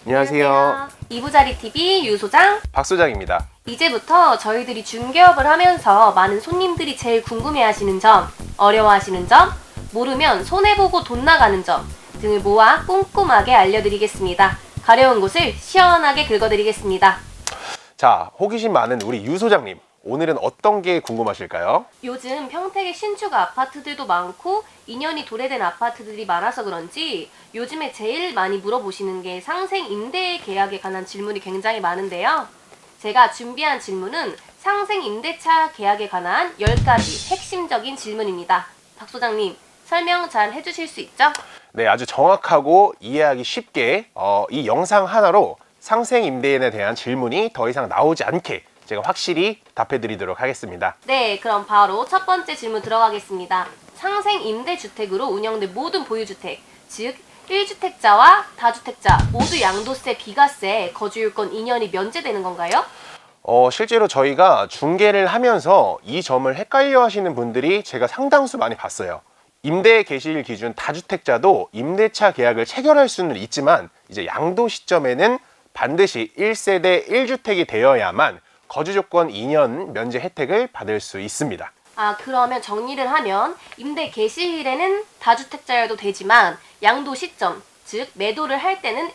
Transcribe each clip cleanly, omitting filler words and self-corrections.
안녕하세요. 이부자리TV 유 소장, 박 소장입니다. 이제부터 저희들이 중개업을 하면서 많은 손님들이 제일 궁금해하시는 점, 어려워하시는 점, 모르면 손해보고 돈 나가는 점 등을 모아 꼼꼼하게 알려드리겠습니다. 가려운 곳을 시원하게 긁어드리겠습니다. 자, 호기심 많은 우리 유 소장님, 오늘은 어떤 게 궁금하실까요? 요즘 평택에 신축 아파트들도 많고 인연이 도래된 아파트들이 많아서 그런지 요즘에 제일 많이 물어보시는 게 상생 임대 계약에 관한 질문이 굉장히 많은데요. 제가 준비한 질문은 상생 임대차 계약에 관한 10가지 핵심적인 질문입니다. 박 소장님, 설명 잘 해주실 수 있죠? 네, 아주 정확하고 이해하기 쉽게 이 영상 하나로 상생 임대인에 대한 질문이 더 이상 나오지 않게 제가 확실히 답해드리도록 하겠습니다. 네, 그럼 바로 첫 번째 질문 들어가겠습니다. 상생 임대주택으로 운영된 모든 보유주택, 즉 1주택자와 다주택자 모두 양도세, 비과세, 거주요건 2년이 면제되는 건가요? 실제로 저희가 중개를 하면서 이 점을 헷갈려 하시는 분들이 제가 상당수 많이 봤어요. 임대 개시일 기준 다주택자도 임대차 계약을 체결할 수는 있지만 이제 양도 시점에는 반드시 1세대 1주택이 되어야만 거주조건 2년 면제 혜택을 받을 수 있습니다. 그러면 정리를 하면 임대 개시일에는 다주택자여도 되지만 양도 시점, 즉 매도를 할 때는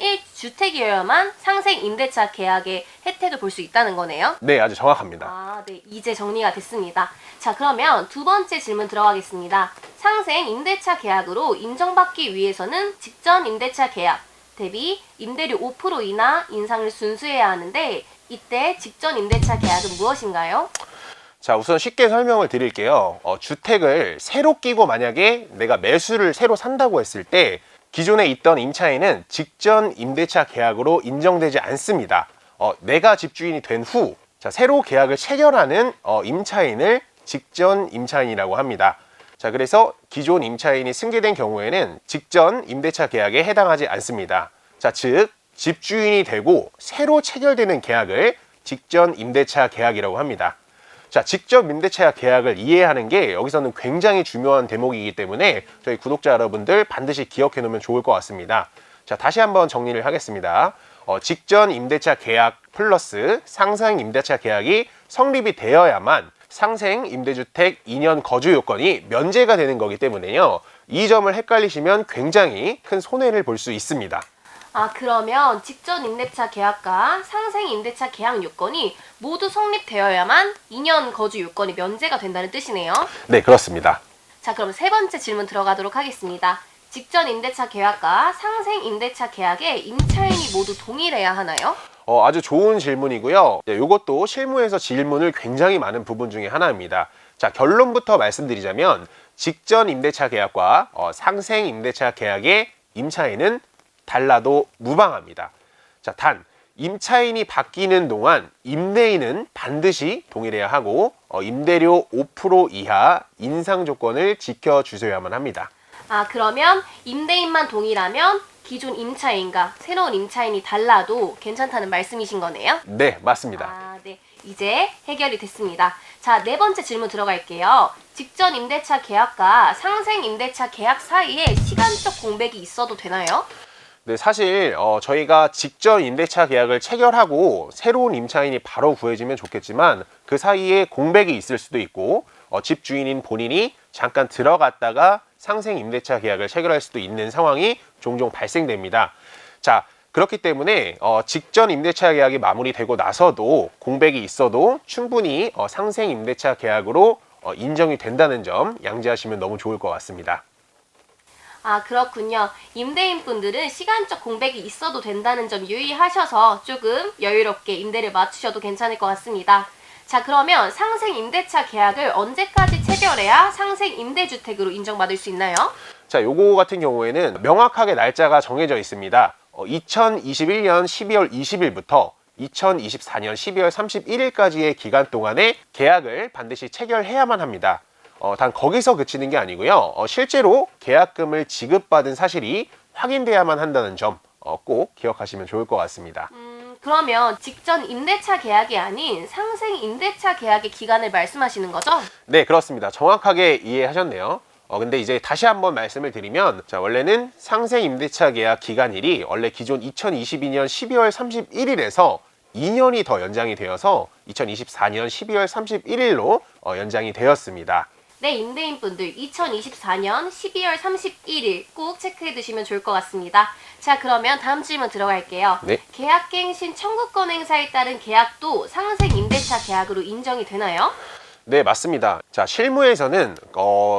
1주택이어야만 상생 임대차 계약의 혜택을 볼 수 있다는 거네요. 네, 아주 정확합니다. 네, 이제 정리가 됐습니다. 자, 그러면 두 번째 질문 들어가겠습니다. 상생 임대차 계약으로 인정받기 위해서는 직전 임대차 계약 대비 임대료 5% 이나 인상을 순수해야 하는데 이때 직전 임대차 계약은 무엇인가요? 자, 우선 쉽게 설명을 드릴게요. 주택을 새로 끼고 만약에 내가 매수를 새로 산다고 했을 때 기존에 있던 임차인은 직전 임대차 계약으로 인정되지 않습니다. 내가 집주인이 된 후 새로 계약을 체결하는 임차인을 직전 임차인이라고 합니다. 자, 그래서 기존 임차인이 승계된 경우에는 직전 임대차 계약에 해당하지 않습니다. 자, 즉 집주인이 되고 새로 체결되는 계약을 직전 임대차 계약이라고 합니다. 자, 직접 임대차 계약을 이해하는 게 여기서는 굉장히 중요한 대목이기 때문에 저희 구독자 여러분들 반드시 기억해 놓으면 좋을 것 같습니다. 자, 다시 한번 정리를 하겠습니다. 직전 임대차 계약 플러스 상생 임대차 계약이 성립이 되어야만 상생 임대주택 2년 거주 요건이 면제가 되는 거기 때문에요. 이 점을 헷갈리시면 굉장히 큰 손해를 볼 수 있습니다. 그러면 직전 임대차 계약과 상생 임대차 계약 요건이 모두 성립되어야만 2년 거주 요건이 면제가 된다는 뜻이네요. 네, 그렇습니다. 자, 그럼 세 번째 질문 들어가도록 하겠습니다. 직전 임대차 계약과 상생 임대차 계약에 임차인이 모두 동일해야 하나요? 아주 좋은 질문이고요. 네, 이것도 실무에서 질문을 굉장히 많은 부분 중에 하나입니다. 자, 결론부터 말씀드리자면 직전 임대차 계약과 상생 임대차 계약의 임차인은 달라도 무방합니다. 자, 단 임차인이 바뀌는 동안 임대인은 반드시 동일해야 하고 임대료 5% 이하 인상 조건을 지켜주셔야만 합니다. 그러면 임대인만 동일하면 기존 임차인과 새로운 임차인이 달라도 괜찮다는 말씀이신 거네요? 네, 맞습니다. 네. 이제 해결이 됐습니다. 자, 네 번째 질문 들어갈게요. 직전 임대차 계약과 상생 임대차 계약 사이에 시간적 공백이 있어도 되나요? 네, 사실 저희가 직전 임대차 계약을 체결하고 새로운 임차인이 바로 구해지면 좋겠지만 그 사이에 공백이 있을 수도 있고 집주인인 본인이 잠깐 들어갔다가 상생 임대차 계약을 체결할 수도 있는 상황이 종종 발생됩니다. 자, 그렇기 때문에 직전 임대차 계약이 마무리되고 나서도 공백이 있어도 충분히 상생 임대차 계약으로 인정이 된다는 점 양지하시면 너무 좋을 것 같습니다. 그렇군요. 임대인분들은 시간적 공백이 있어도 된다는 점 유의하셔서 조금 여유롭게 임대를 맞추셔도 괜찮을 것 같습니다. 자, 그러면 상생 임대차 계약을 언제까지 체결해야 상생 임대주택으로 인정받을 수 있나요? 자, 요거 같은 경우에는 명확하게 날짜가 정해져 있습니다. 2021년 12월 20일부터 2024년 12월 31일까지의 기간 동안에 계약을 반드시 체결해야만 합니다. 단 거기서 그치는 게 아니고요. 실제로 계약금을 지급받은 사실이 확인돼야만 한다는 점 꼭 기억하시면 좋을 것 같습니다. 그러면 직전 임대차 계약이 아닌 상생 임대차 계약의 기간을 말씀하시는 거죠? 네, 그렇습니다. 정확하게 이해하셨네요. 근데 이제 다시 한번 말씀을 드리면, 자, 원래는 상생 임대차 계약 기간일이 원래 기존 2022년 12월 31일에서 2년이 더 연장이 되어서 2024년 12월 31일로 연장이 되었습니다. 네, 임대인분들 2024년 12월 31일 꼭 체크해 두시면 좋을 것 같습니다. 자, 그러면 다음 질문 들어갈게요. 네. 계약갱신 청구권 행사에 따른 계약도 상생 임대차 계약으로 인정이 되나요? 네, 맞습니다. 자, 실무에서는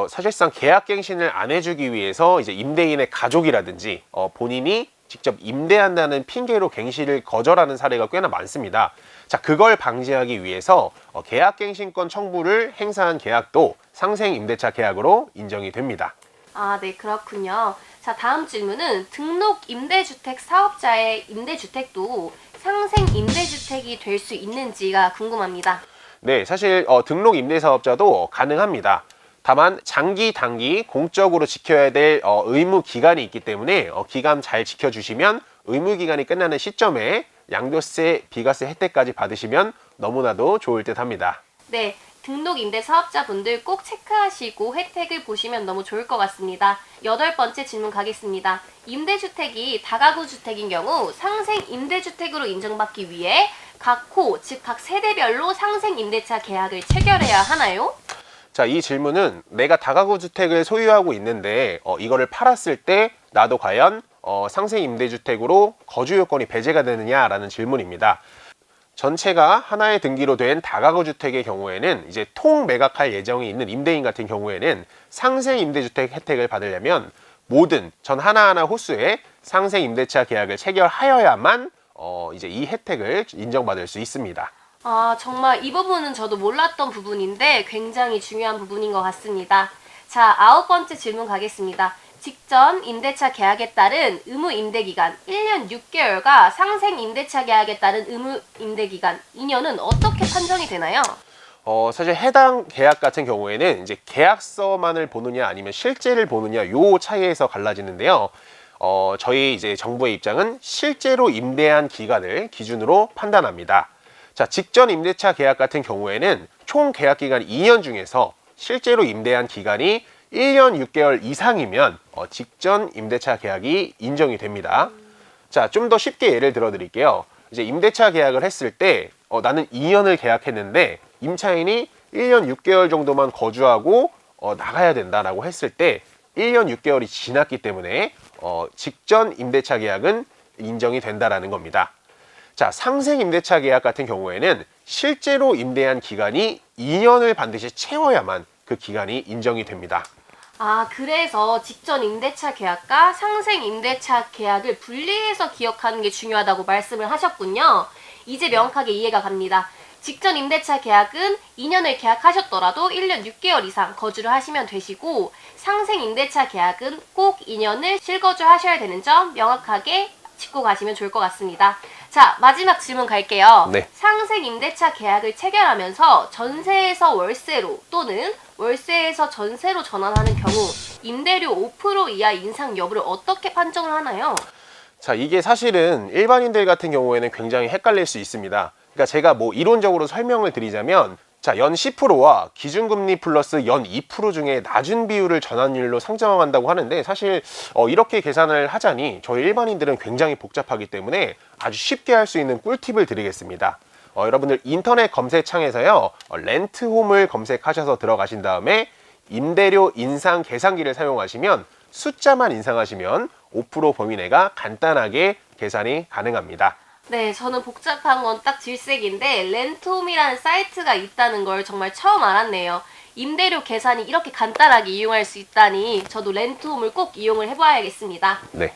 사실상 계약갱신을 안 해주기 위해서 이제 임대인의 가족이라든지 본인이 직접 임대한다는 핑계로 갱신을 거절하는 사례가 꽤나 많습니다. 자, 그걸 방지하기 위해서 계약갱신권 청구를 행사한 계약도 상생 임대차 계약으로 인정이 됩니다. 아, 네, 그렇군요. 자, 다음 질문은 등록 임대주택 사업자의 임대주택도 상생 임대주택이 될 수 있는지가 궁금합니다. 네, 사실 등록 임대사업자도 가능합니다. 다만 장기, 단기 공적으로 지켜야 될 의무 기간이 있기 때문에 기간 잘 지켜주시면 의무 기간이 끝나는 시점에 양도세, 비과세 혜택까지 받으시면 너무나도 좋을 듯 합니다. 네, 등록 임대 사업자분들 꼭 체크하시고 혜택을 보시면 너무 좋을 것 같습니다. 8번째 질문 가겠습니다. 임대주택이 다가구 주택인 경우 상생 임대주택으로 인정받기 위해 각 호, 즉 각 세대별로 상생 임대차 계약을 체결해야 하나요? 자, 이 질문은 내가 다가구 주택을 소유하고 있는데 이거를 팔았을 때 나도 과연 상생 임대주택으로 거주 요건이 배제가 되느냐라는 질문입니다. 전체가 하나의 등기로 된 다가구 주택의 경우에는 이제 통 매각할 예정이 있는 임대인 같은 경우에는 상생 임대주택 혜택을 받으려면 모든 전 하나하나 호수에 상생 임대차 계약을 체결하여야만 이제 이 혜택을 인정받을 수 있습니다. 아, 정말 이 부분은 저도 몰랐던 부분인데 굉장히 중요한 부분인 것 같습니다. 자, 9번째 질문 가겠습니다. 직전 임대차 계약에 따른 의무 임대기간 1년 6개월과 상생 임대차 계약에 따른 의무 임대기간 2년은 어떻게 판정이 되나요? 사실 해당 계약 같은 경우에는 이제 계약서만을 보느냐 아니면 실제를 보느냐 요 차이에서 갈라지는데요. 저희 이제 정부의 입장은 실제로 임대한 기간을 기준으로 판단합니다. 자, 직전 임대차 계약 같은 경우에는 총 계약 기간 2년 중에서 실제로 임대한 기간이 1년 6개월 이상이면 직전 임대차 계약이 인정이 됩니다. 자, 좀 더 쉽게 예를 들어 드릴게요. 이제 임대차 계약을 했을 때 나는 2년을 계약했는데 임차인이 1년 6개월 정도만 거주하고 나가야 된다라고 했을 때 1년 6개월이 지났기 때문에 직전 임대차 계약은 인정이 된다라는 겁니다. 자, 상생 임대차 계약 같은 경우에는 실제로 임대한 기간이 2년을 반드시 채워야만 그 기간이 인정이 됩니다. 아, 그래서 직전 임대차 계약과 상생 임대차 계약을 분리해서 기억하는 게 중요하다고 말씀을 하셨군요. 이제 명확하게 이해가 갑니다. 직전 임대차 계약은 2년을 계약하셨더라도 1년 6개월 이상 거주를 하시면 되시고, 상생 임대차 계약은 꼭 2년을 실거주 하셔야 되는 점 명확하게 짚고 가시면 좋을 것 같습니다. 자, 마지막 질문 갈게요. 네. 상생 임대차 계약을 체결하면서 전세에서 월세로 또는 월세에서 전세로 전환하는 경우 임대료 5% 이하 인상 여부를 어떻게 판정을 하나요? 자, 이게 사실은 일반인들 같은 경우에는 굉장히 헷갈릴 수 있습니다. 그러니까 제가 뭐 이론적으로 설명을 드리자면, 자, 연 10%와 기준금리 플러스 연 2% 중에 낮은 비율을 전환율로 상정한다고 하는데, 사실 이렇게 계산을 하자니 저희 일반인들은 굉장히 복잡하기 때문에 아주 쉽게 할 수 있는 꿀팁을 드리겠습니다. 여러분들 인터넷 검색창에서요, 렌트홈을 검색하셔서 들어가신 다음에 임대료 인상 계산기를 사용하시면 숫자만 인상하시면 5% 범위 내가 간단하게 계산이 가능합니다. 네, 저는 복잡한 건 딱 질색인데 렌트홈이라는 사이트가 있다는 걸 정말 처음 알았네요. 임대료 계산이 이렇게 간단하게 이용할 수 있다니 저도 렌트홈을 꼭 이용을 해봐야겠습니다. 네.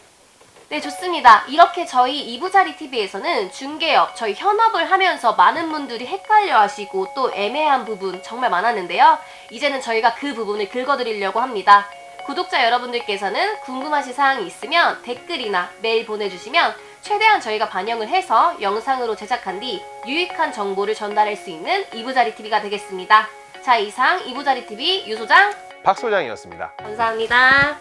네, 좋습니다. 이렇게 저희 이부자리TV에서는 중개업, 저희 현업을 하면서 많은 분들이 헷갈려 하시고 또 애매한 부분 정말 많았는데요. 이제는 저희가 그 부분을 긁어드리려고 합니다. 구독자 여러분들께서는 궁금하신 사항이 있으면 댓글이나 메일 보내주시면 최대한 저희가 반영을 해서 영상으로 제작한 뒤 유익한 정보를 전달할 수 있는 이부자리TV가 되겠습니다. 자, 이상 이부자리TV 유소장 박 소장이었습니다. 감사합니다.